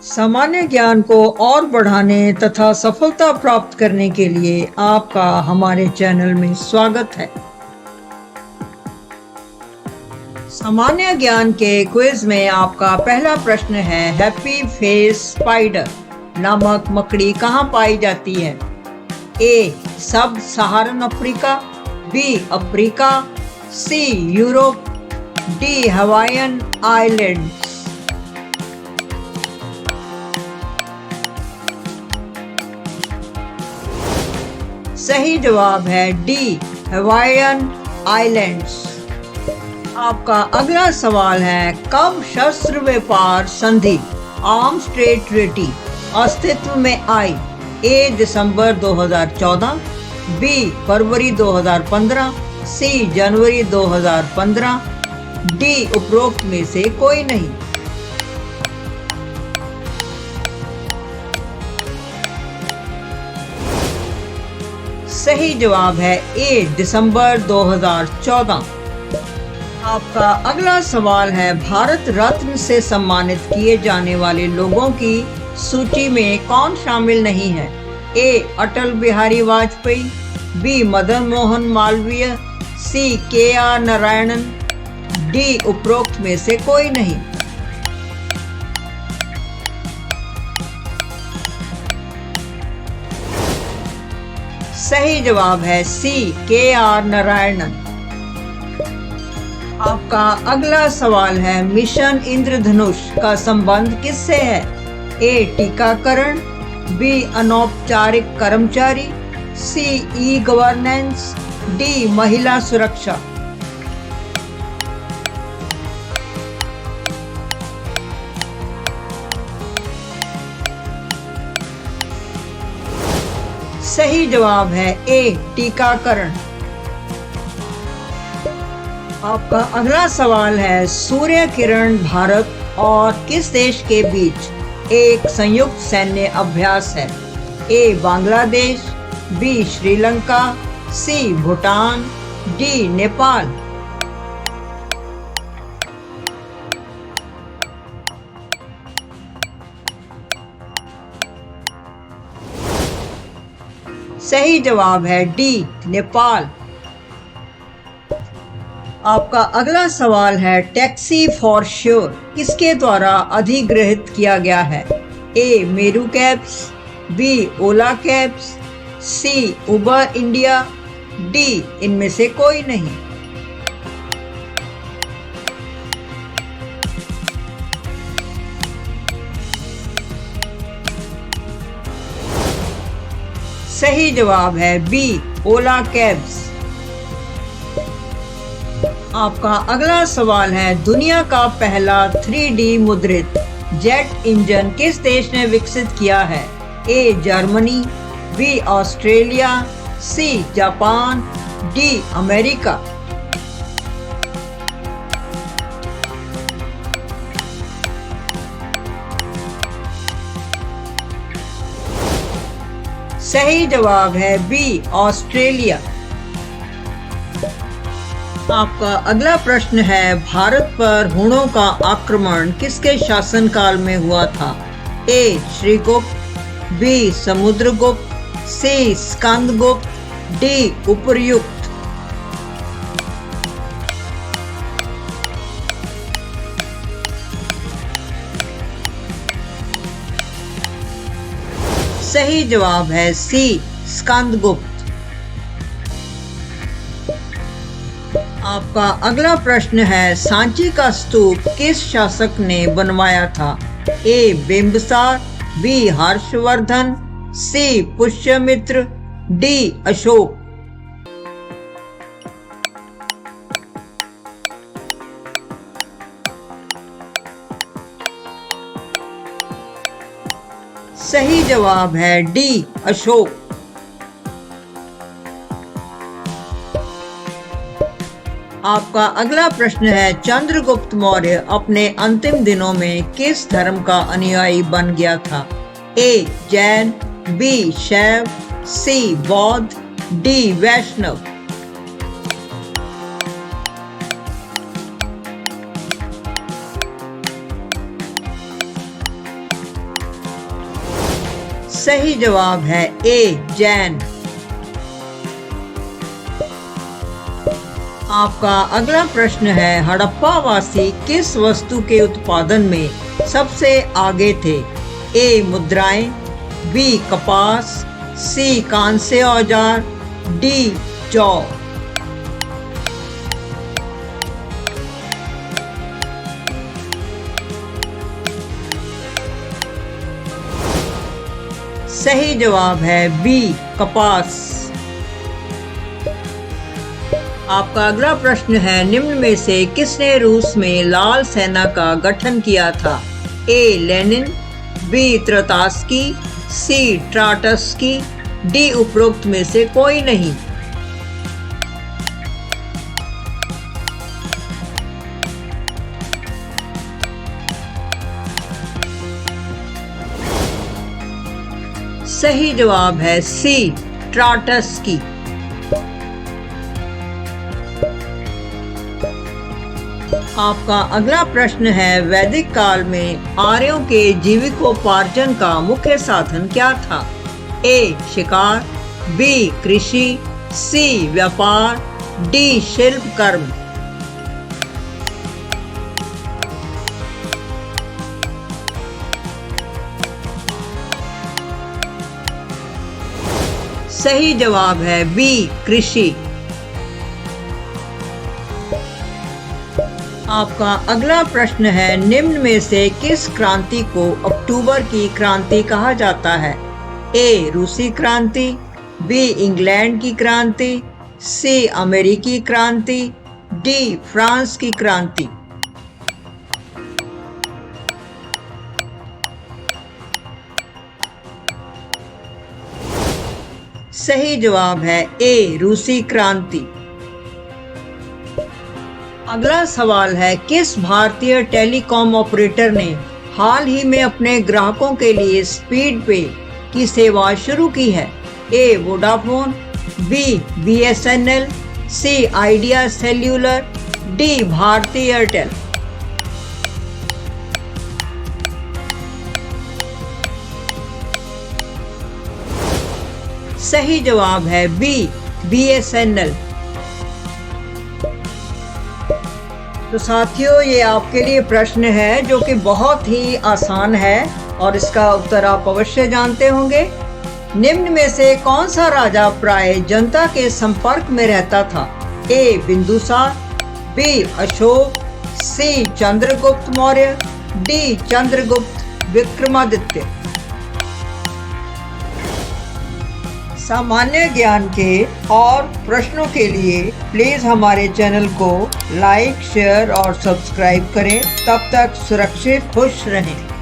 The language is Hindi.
सामान्य ज्ञान को और बढ़ाने तथा सफलता प्राप्त करने के लिए आपका हमारे चैनल में स्वागत है। सामान्य ज्ञान के क्विज में आपका पहला प्रश्न है, हैप्पी फेस स्पाइडर नामक मकड़ी कहाँ पाई जाती है? ए. सब Saharan Africa, B. Africa, C. Europe, D. Hawaiian islands. सही जवाब है डी. Hawaiian islands. आपका अगला सवाल है, कब शस्त्र व्यापार संधि आर्म्स ट्रेड ट्रीटी अस्तित्व में आई? ए. दिसंबर 2014, बी. फरवरी 2015, सी. जनवरी 2015, डी. उपरोक्त में से कोई नहीं। सही जवाब है ए. दिसंबर 2014। आपका अगला सवाल है, भारत रत्न से सम्मानित किए जाने वाले लोगों की सूची में कौन शामिल नहीं है? ए. अटल बिहारी वाजपेयी, बी. मदन मोहन मालवीय, सी. के.आर. नारायणन, डी. उपरोक्त में से कोई नहीं। सही जवाब है सी. के.आर. नारायणन। आपका अगला सवाल है, मिशन इंद्रधनुष का संबंध किससे है? ए. टीकाकरण, बी. अनौपचारिक कर्मचारी, सी. E governance, D. महिला सुरक्षा। सही जवाब है ए. टीकाकरण। आपका अगला सवाल है, सूर्य किरण भारत और किस देश के बीच एक संयुक्त सैन्य अभ्यास है? ए. बांग्लादेश, बी. श्रीलंका, सी. भूटान, डी. नेपाल। सही जवाब है डी. नेपाल। आपका अगला सवाल है, टैक्सी फॉर श्योर किसके द्वारा अधिग्रहित किया गया है? A. Meru cabs, B. Ola cabs, C. Uber India, D. इनमें से कोई नहीं। सही जवाब है बी. ओला कैब्स। आपका अगला सवाल है, दुनिया का पहला 3D मुद्रित जेट इंजन किस देश ने विकसित किया है? A. Germany, B. Australia, C. Japan, D. America. सही जवाब है बी. ऑस्ट्रेलिया। आपका अगला प्रश्न है, भारत पर हुणों का आक्रमण किसके शासनकाल में हुआ था? ए. श्रीगुप्त, बी. समुद्रगुप्त, सी. स्कंदगुप्त, डी. उपर्युक्त। सही जवाब है सी. स्कंदगुप्त। आपका अगला प्रश्न है, सांची का स्तूप किस शासक ने बनवाया था? ए. बिंबिसार, बी. हर्षवर्धन, सी. पुष्यमित्र, डी. अशोक। सही जवाब है डी. अशोक। आपका अगला प्रश्न है, चंद्रगुप्त मौर्य अपने अंतिम दिनों में किस धर्म का अनुयायी बन गया था? ए. जैन, बी. शैव, सी. बौद्ध, डी. वैष्णव। सही जवाब है ए जैन। आपका अगला प्रश्न है, हड़प्पा वासी किस वस्तु के उत्पादन में सबसे आगे थे? ए मुद्राएं, बी कपास, सी कांस्य औजार, डी जौ। सही जवाब है बी कपास। आपका अगला प्रश्न है, निम्न में से किसने रूस में लाल सेना का गठन किया था? A Lenin, B Trotsky, C Trotsky, D उपरोक्त में से कोई नहीं। सही जवाब है सी ट्राटस्की। आपका अगला प्रश्न है, वैदिक काल में आर्यों के जीविकोपार्जन का मुख्य साधन क्या था? ए शिकार, बी कृषि, सी व्यापार, डी शिल्प कर्म। सही जवाब है बी कृषि। आपका अगला प्रश्न है, निम्न में से किस क्रांति को अक्टूबर की क्रांति कहा जाता है? ए रूसी क्रांति, बी इंग्लैंड की क्रांति, सी अमेरिकी क्रांति, डी फ्रांस की क्रांति। सही जवाब है ए रूसी क्रांति। अगला सवाल है, किस भारतीय टेलीकॉम ऑपरेटर ने हाल ही में अपने ग्राहकों के लिए स्पीड पे की सेवा शुरू की है? A Vodafone, B BSNL, C Idea cellular, D Bharti Airtel. सही जवाब है बी BSNL। तो साथियों, ये आपके लिए प्रश्न है जो कि बहुत ही आसान है और इसका उत्तर आप अवश्य जानते होंगे। निम्न में से कौन सा राजा प्राय जनता के संपर्क में रहता था? ए बिंदुसार, बी अशोक, सी चंद्रगुप्त मौर्य, डी चंद्रगुप्त विक्रमादित्य। सामान्य ज्ञान के और प्रश्नों के लिए प्लीज हमारे चैनल को लाइक, शेयर और सब्सक्राइब करें। तब तक सुरक्षित खुश रहें।